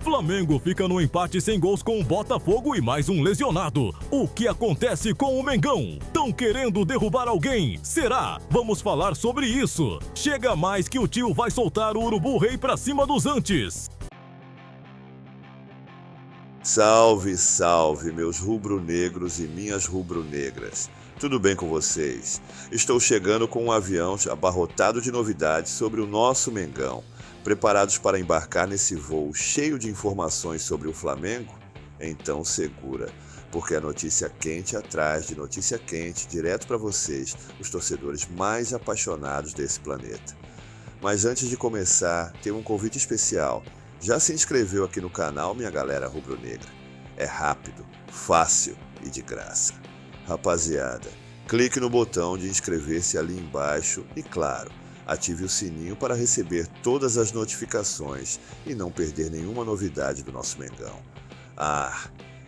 Flamengo fica no empate sem gols com o Botafogo e mais um lesionado. O que acontece com o Mengão? Tão querendo derrubar alguém? Será? Vamos falar sobre isso. Chega mais que o tio vai soltar o Urubu Rei pra cima dos Antes. Salve, salve, meus rubro-negros e minhas rubro-negras. Tudo bem com vocês? Estou chegando com um avião abarrotado de novidades sobre o nosso Mengão. Preparados para embarcar nesse voo cheio de informações sobre o Flamengo? Então segura, porque é notícia quente atrás de notícia quente, direto para vocês, os torcedores mais apaixonados desse planeta. Mas antes de começar, tem um convite especial. Já se inscreveu aqui no canal, minha galera rubro-negra? É rápido, fácil e de graça. Rapaziada, clique no botão de inscrever-se ali embaixo e, claro, ative o sininho para receber todas as notificações e não perder nenhuma novidade do nosso Mengão.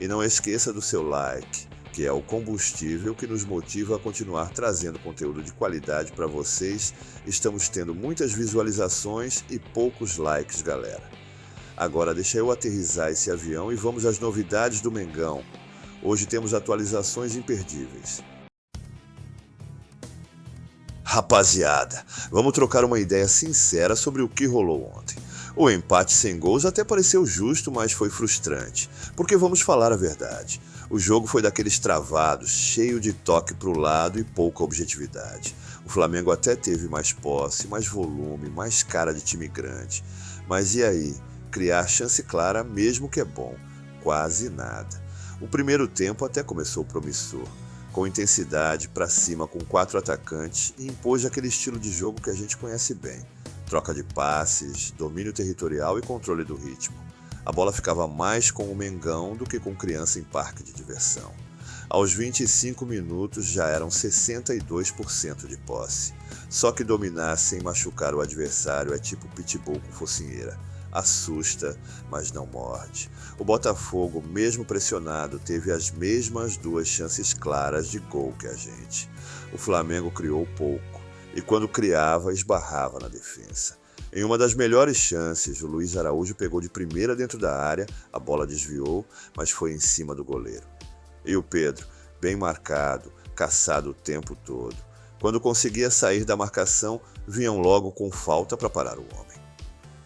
E não esqueça do seu like, que é o combustível que nos motiva a continuar trazendo conteúdo de qualidade para vocês. Estamos tendo muitas visualizações e poucos likes, galera. Agora deixa eu aterrissar esse avião e vamos às novidades do Mengão. Hoje temos atualizações imperdíveis. Rapaziada, vamos trocar uma ideia sincera sobre o que rolou ontem. O empate sem gols até pareceu justo, mas foi frustrante. Porque vamos falar a verdade. O jogo foi daqueles travados, cheio de toque pro lado e pouca objetividade. O Flamengo até teve mais posse, mais volume, mais cara de time grande. Mas e aí? Criar chance clara mesmo que é bom. Quase nada. O primeiro tempo até começou promissor. Com intensidade, para cima com 4 atacantes e impôs aquele estilo de jogo que a gente conhece bem. Troca de passes, domínio territorial e controle do ritmo. A bola ficava mais com o Mengão do que com criança em parque de diversão. Aos 25 minutos já eram 62% de posse. Só que dominar sem machucar o adversário é tipo pitbull com focinheira. Assusta, mas não morde. O Botafogo, mesmo pressionado, teve as mesmas 2 chances claras de gol que a gente. O Flamengo criou pouco, e quando criava, esbarrava na defesa. Em uma das melhores chances, o Luiz Araújo pegou de primeira dentro da área, a bola desviou, mas foi em cima do goleiro. E o Pedro, bem marcado, caçado o tempo todo. Quando conseguia sair da marcação, vinham logo com falta para parar o homem.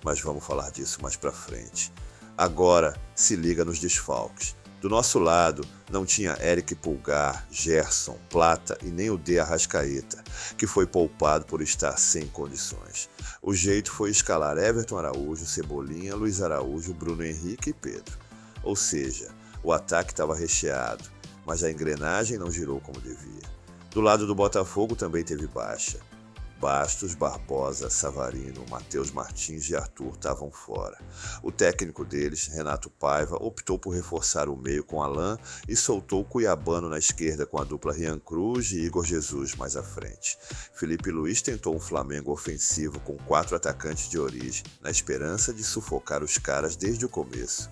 Mas vamos falar disso mais pra frente. Agora, se liga nos desfalques. Do nosso lado, não tinha Eric Pulgar, Gerson, Plata e nem o D. Arrascaeta, que foi poupado por estar sem condições. O jeito foi escalar Everton Araújo, Cebolinha, Luiz Araújo, Bruno Henrique e Pedro. Ou seja, o ataque estava recheado, mas a engrenagem não girou como devia. Do lado do Botafogo também teve baixa. Bastos, Barbosa, Savarino, Matheus Martins e Arthur estavam fora. O técnico deles, Renato Paiva, optou por reforçar o meio com Alain e soltou o Cuiabano na esquerda com a dupla Rian Cruz e Igor Jesus mais à frente. Felipe Luiz tentou um Flamengo ofensivo com 4 atacantes de origem, na esperança de sufocar os caras desde o começo.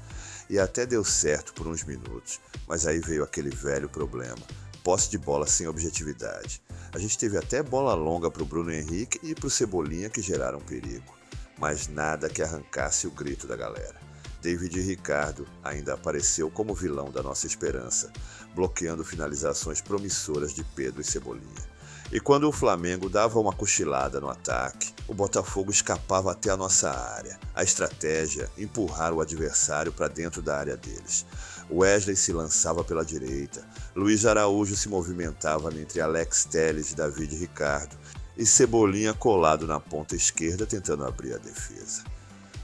E até deu certo por uns minutos, mas aí veio aquele velho problema. Posse de bola sem objetividade. A gente teve até bola longa para o Bruno Henrique e para o Cebolinha que geraram perigo, mas nada que arrancasse o grito da galera. David Ricardo ainda apareceu como vilão da nossa esperança, bloqueando finalizações promissoras de Pedro e Cebolinha. E quando o Flamengo dava uma cochilada no ataque, o Botafogo escapava até a nossa área. A estratégia, empurrar o adversário para dentro da área deles. Wesley se lançava pela direita, Luiz Araújo se movimentava entre Alex Telles e David Ricardo, e Cebolinha colado na ponta esquerda tentando abrir a defesa.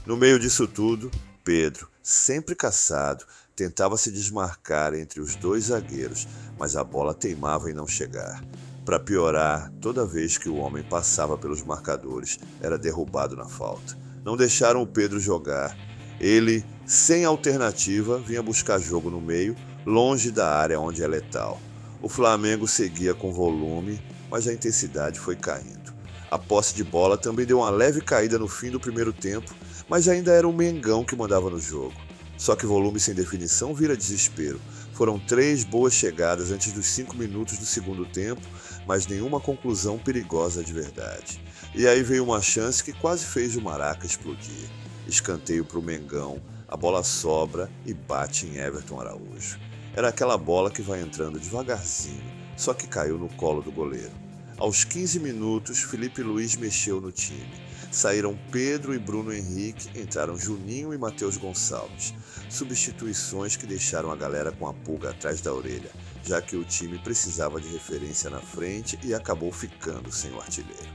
No meio disso tudo, Pedro, sempre caçado, tentava se desmarcar entre os 2 zagueiros, mas a bola teimava em não chegar. Para piorar, toda vez que o homem passava pelos marcadores, era derrubado na falta. Não deixaram o Pedro jogar. Ele, sem alternativa, vinha buscar jogo no meio, longe da área onde é letal. O Flamengo seguia com volume, mas a intensidade foi caindo. A posse de bola também deu uma leve caída no fim do primeiro tempo, mas ainda era o Mengão que mandava no jogo. Só que volume sem definição vira desespero. Foram 3 boas chegadas antes dos 5 minutos do segundo tempo, mas nenhuma conclusão perigosa de verdade. E aí veio uma chance que quase fez o Maraca explodir. Escanteio para o Mengão, A bola sobra e bate em Everton Araújo. Era aquela bola que vai entrando devagarzinho, só que caiu no colo do goleiro. Aos 15 minutos, Felipe Luiz mexeu no time. Saíram Pedro e Bruno Henrique, entraram Juninho e Matheus Gonçalves. Substituições que deixaram a galera com a pulga atrás da orelha, já que o time precisava de referência na frente e acabou ficando sem o artilheiro.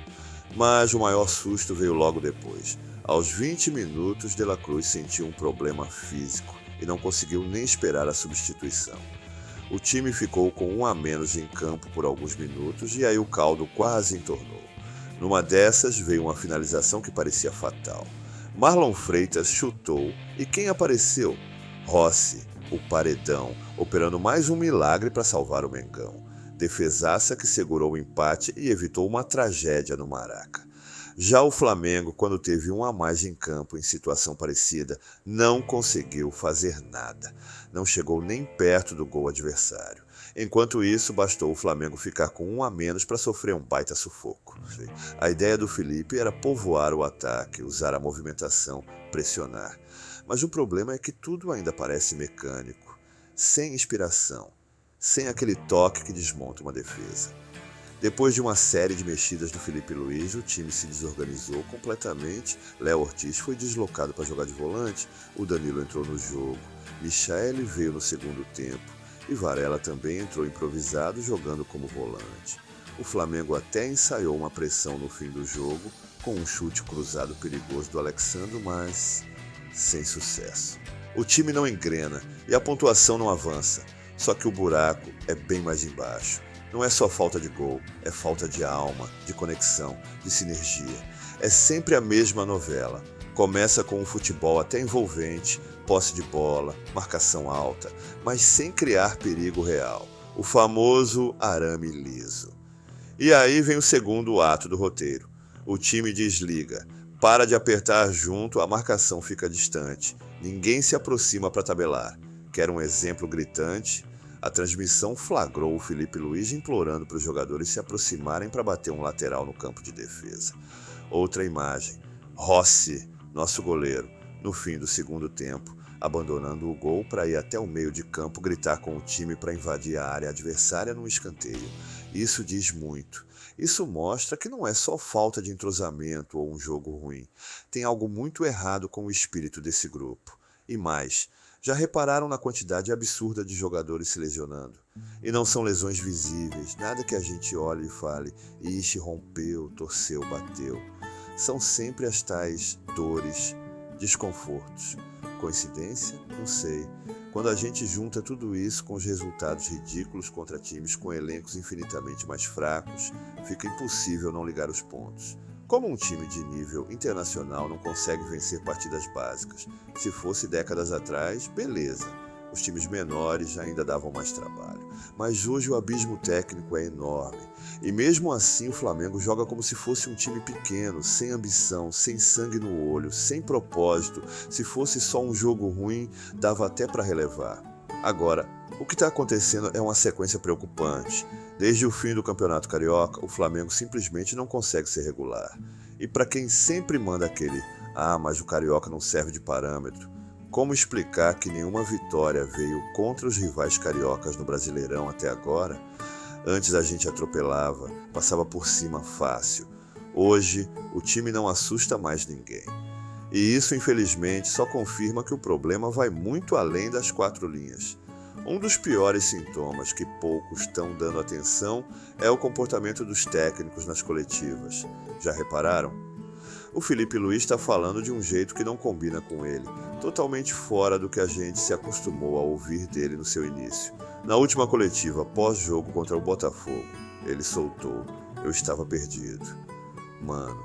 Mas o maior susto veio logo depois. Aos 20 minutos, De La Cruz sentiu um problema físico e não conseguiu nem esperar a substituição. O time ficou com um a menos em campo por alguns minutos e aí o caldo quase entornou. Numa dessas veio uma finalização que parecia fatal. Marlon Freitas chutou e quem apareceu? Rossi, o paredão, operando mais um milagre para salvar o Mengão. Defesaça que segurou o empate e evitou uma tragédia no Maraca. Já o Flamengo, quando teve um a mais em campo em situação parecida, não conseguiu fazer nada. Não chegou nem perto do gol adversário. Enquanto isso, bastou o Flamengo ficar com um a menos para sofrer um baita sufoco. A ideia do Felipe era povoar o ataque, usar a movimentação, pressionar. Mas o problema é que tudo ainda parece mecânico, sem inspiração, sem aquele toque que desmonta uma defesa. Depois de uma série de mexidas do Felipe Luiz, o time se desorganizou completamente. Léo Ortiz foi deslocado para jogar de volante, o Danilo entrou no jogo, Michaele veio no segundo tempo e Varela também entrou improvisado jogando como volante. O Flamengo até ensaiou uma pressão no fim do jogo com um chute cruzado perigoso do Alexandro, mas sem sucesso. O time não engrena e a pontuação não avança, só que o buraco é bem mais embaixo. Não é só falta de gol, é falta de alma, de conexão, de sinergia. É sempre a mesma novela. Começa com um futebol até envolvente, posse de bola, marcação alta, mas sem criar perigo real. O famoso arame liso. E aí vem o segundo ato do roteiro. O time desliga. Para de apertar junto, a marcação fica distante. Ninguém se aproxima para tabelar. Quer um exemplo gritante? A transmissão flagrou o Felipe Luiz implorando para os jogadores se aproximarem para bater um lateral no campo de defesa. Outra imagem. Rossi, nosso goleiro, no fim do segundo tempo, abandonando o gol para ir até o meio de campo gritar com o time para invadir a área adversária num escanteio. Isso diz muito. Isso mostra que não é só falta de entrosamento ou um jogo ruim. Tem algo muito errado com o espírito desse grupo. E mais, já repararam na quantidade absurda de jogadores se lesionando? E não são lesões visíveis, nada que a gente olhe e fale, ixi, rompeu, torceu, bateu. São sempre as tais dores, desconfortos. Coincidência? Não sei. Quando a gente junta tudo isso com os resultados ridículos contra times com elencos infinitamente mais fracos, fica impossível não ligar os pontos. Como um time de nível internacional não consegue vencer partidas básicas? Se fosse décadas atrás, beleza. Os times menores ainda davam mais trabalho. Mas hoje o abismo técnico é enorme. E mesmo assim o Flamengo joga como se fosse um time pequeno, sem ambição, sem sangue no olho, sem propósito. Se fosse só um jogo ruim, dava até para relevar. Agora, o que está acontecendo é uma sequência preocupante. Desde o fim do Campeonato Carioca, o Flamengo simplesmente não consegue ser regular. E para quem sempre manda aquele mas o Carioca não serve de parâmetro, como explicar que nenhuma vitória veio contra os rivais cariocas no Brasileirão até agora? Antes a gente atropelava, passava por cima fácil. Hoje, o time não assusta mais ninguém. E isso, infelizmente, só confirma que o problema vai muito além das quatro linhas. Um dos piores sintomas que poucos estão dando atenção é o comportamento dos técnicos nas coletivas. Já repararam? O Felipe Luiz está falando de um jeito que não combina com ele, totalmente fora do que a gente se acostumou a ouvir dele no seu início. Na última coletiva, pós-jogo contra o Botafogo, ele soltou: "Eu estava perdido." Mano,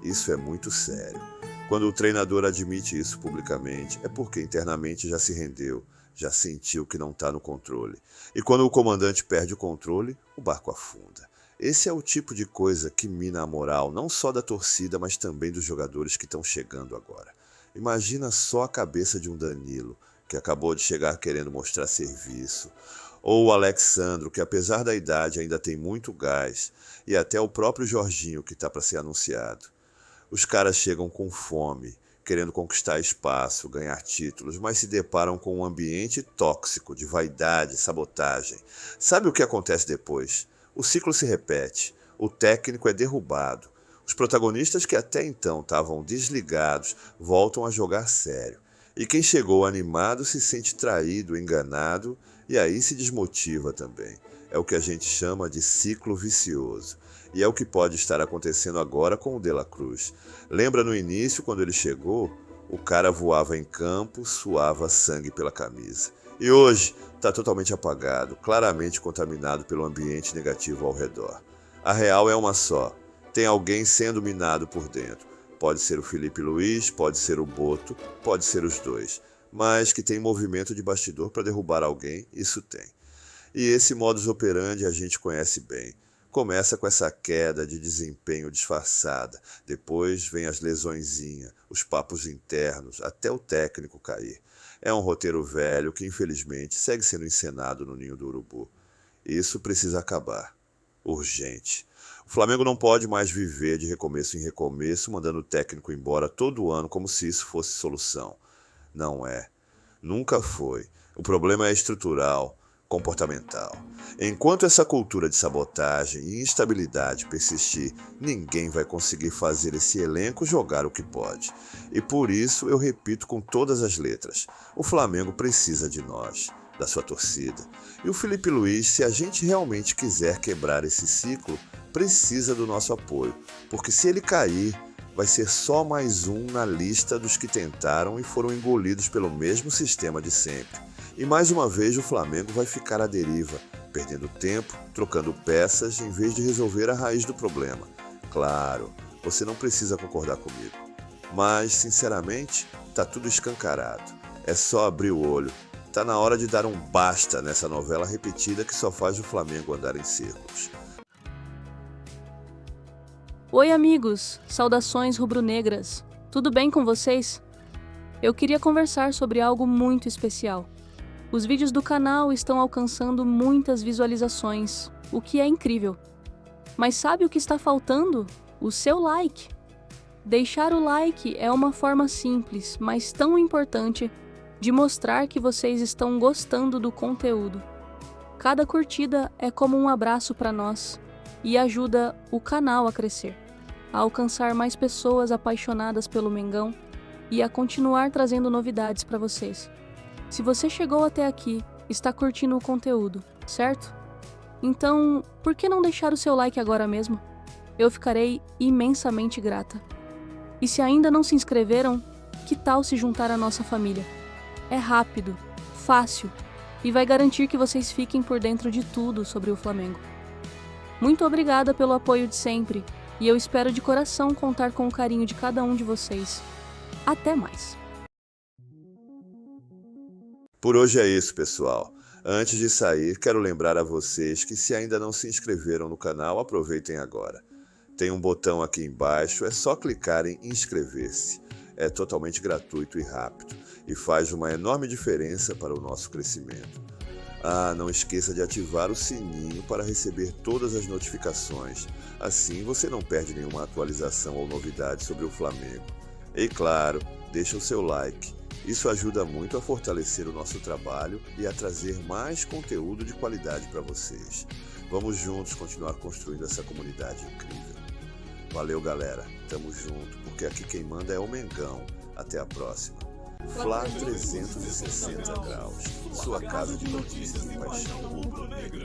isso é muito sério. Quando o treinador admite isso publicamente, é porque internamente já se rendeu, já sentiu que não está no controle. E quando o comandante perde o controle, o barco afunda. Esse é o tipo de coisa que mina a moral, não só da torcida, mas também dos jogadores que estão chegando agora. Imagina só a cabeça de um Danilo, que acabou de chegar querendo mostrar serviço. Ou o Alexandro, que apesar da idade ainda tem muito gás. E até o próprio Jorginho, que está para ser anunciado. Os caras chegam com fome, querendo conquistar espaço, ganhar títulos, mas se deparam com um ambiente tóxico de vaidade, sabotagem. Sabe o que acontece depois? O ciclo se repete, o técnico é derrubado. Os protagonistas que até então estavam desligados voltam a jogar sério. E quem chegou animado se sente traído, enganado e aí se desmotiva também. É o que a gente chama de ciclo vicioso. E é o que pode estar acontecendo agora com o De La Cruz. Lembra no início, quando ele chegou? O cara voava em campo, suava sangue pela camisa. E hoje está totalmente apagado, claramente contaminado pelo ambiente negativo ao redor. A real é uma só. Tem alguém sendo minado por dentro. Pode ser o Felipe Luiz, pode ser o Boto, pode ser os dois. Mas que tem movimento de bastidor para derrubar alguém, isso tem. E esse modus operandi a gente conhece bem. Começa com essa queda de desempenho disfarçada, depois vem as lesõezinhas, os papos internos, até o técnico cair. É um roteiro velho que infelizmente segue sendo encenado no Ninho do Urubu. Isso precisa acabar. Urgente. O Flamengo não pode mais viver de recomeço em recomeço, mandando o técnico embora todo ano como se isso fosse solução. Não é. Nunca foi. O problema é estrutural, comportamental. Enquanto essa cultura de sabotagem e instabilidade persistir, ninguém vai conseguir fazer esse elenco jogar o que pode. E por isso eu repito com todas as letras, o Flamengo precisa de nós, da sua torcida. E o Felipe Luiz, se a gente realmente quiser quebrar esse ciclo, precisa do nosso apoio, porque se ele cair, vai ser só mais um na lista dos que tentaram e foram engolidos pelo mesmo sistema de sempre. E mais uma vez o Flamengo vai ficar à deriva, perdendo tempo, trocando peças, em vez de resolver a raiz do problema. Claro, você não precisa concordar comigo, mas, sinceramente, tá tudo escancarado. É só abrir o olho. Tá na hora de dar um basta nessa novela repetida que só faz o Flamengo andar em círculos. Oi, amigos! Saudações rubro-negras! Tudo bem com vocês? Eu queria conversar sobre algo muito especial. Os vídeos do canal estão alcançando muitas visualizações, o que é incrível. Mas sabe o que está faltando? O seu like! Deixar o like é uma forma simples, mas tão importante, de mostrar que vocês estão gostando do conteúdo. Cada curtida é como um abraço para nós e ajuda o canal a crescer, a alcançar mais pessoas apaixonadas pelo Mengão e a continuar trazendo novidades para vocês. Se você chegou até aqui, está curtindo o conteúdo, certo? Então, por que não deixar o seu like agora mesmo? Eu ficarei imensamente grata. E se ainda não se inscreveram, que tal se juntar à nossa família? É rápido, fácil e vai garantir que vocês fiquem por dentro de tudo sobre o Flamengo. Muito obrigada pelo apoio de sempre e eu espero de coração contar com o carinho de cada um de vocês. Até mais! Por hoje é isso, pessoal. Antes de sair, quero lembrar a vocês que se ainda não se inscreveram no canal, aproveitem agora. Tem um botão aqui embaixo, é só clicar em inscrever-se. É totalmente gratuito e rápido e faz uma enorme diferença para o nosso crescimento. Não esqueça de ativar o sininho para receber todas as notificações. Assim você não perde nenhuma atualização ou novidade sobre o Flamengo. E claro, deixa o seu like. Isso ajuda muito a fortalecer o nosso trabalho e a trazer mais conteúdo de qualidade para vocês. Vamos juntos continuar construindo essa comunidade incrível. Valeu, galera. Tamo junto, porque aqui quem manda é o Mengão. Até a próxima. Fla 360 graus. Sua casa de notícias e paixão rubro-negra.